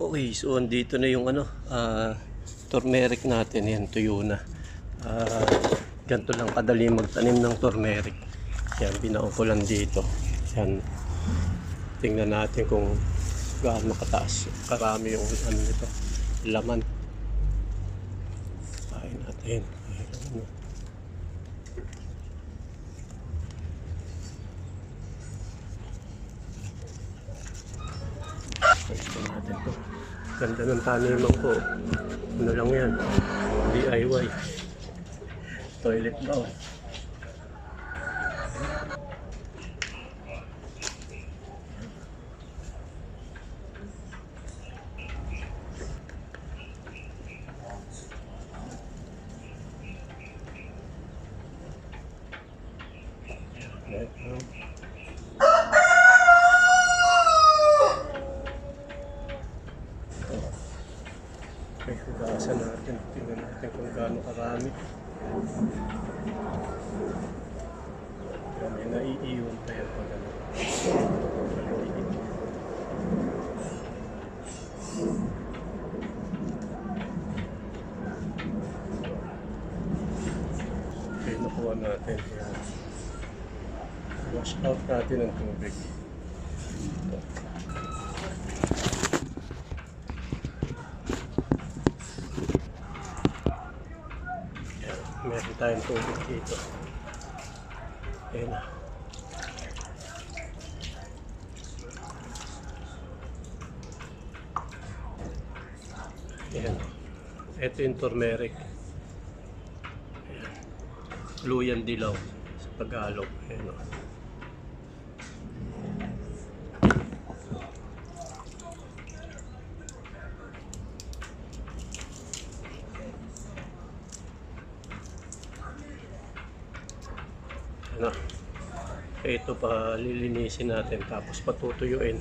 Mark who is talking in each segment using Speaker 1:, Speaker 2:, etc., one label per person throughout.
Speaker 1: Okay, so andito na yung turmeric natin. Yan, tuyo na. Ah, Ganito lang kadali magtanim ng turmeric. Yan, binaon ko lang dito. Yan, tingnan natin kung gaano kataas, karami yung nito, laman. Kain natin. Gusto natin to. Ganda ng taniman ko. Ano lang yan? DIY. Toilet bowl. Okay, hugasan natin. Tingnan natin kung gaano karami. May naiiwan pa yan pag ano. Okay, nakuha natin. Yan. Wash out natin ang tubig. Ito. Meron tayong tubig dito. Ayan na. Ayan. Ito yung turmeric. Ayan. Luyan dilaw sa Tagalog. Ayan o. Na. Ito pa lilinisin natin tapos patutuyuin.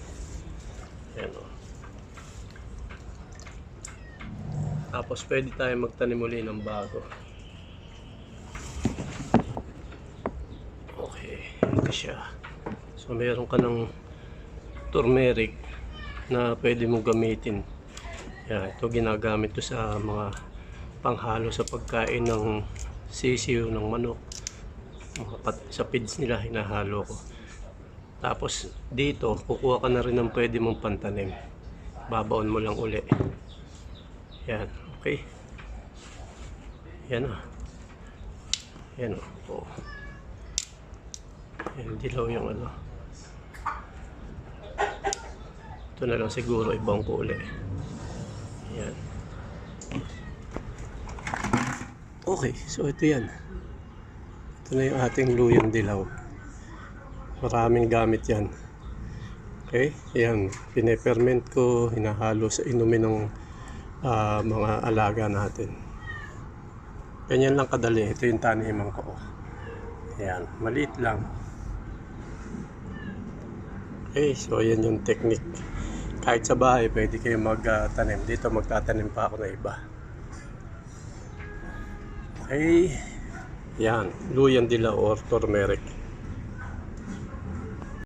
Speaker 1: Ayan o. Tapos pwede tayo magtanim uli ng bago. Okay, ito siya. So meron ka ng turmeric na pwede mong gamitin. Yan, ito ginagamit to sa mga panghalo sa pagkain ng sisiw ng manok. Sa feeds nila hinahalo ko. Tapos dito kukuha ka na rin ng pwede mong pantanim, babaon mo lang uli. Yan, okay. Yan o. Yan o. Yan, dilaw yung ano. Ito na lang siguro ibang ko uli. Yan. Okay, so ito yan. Ito na yung ating luyang dilaw. Maraming gamit yan. Okay, yan. Pineferment ko, hinahalo sa inumin ng mga alaga natin. Ganyan lang kadali. Ito yung taniman ko. Yan, maliit lang. Okay, so yan yung technique. Kahit sa bahay, pwede kayo magtanim. Dito magtatanim pa ako na iba. Okay. Yan, luyan dilaw or turmeric.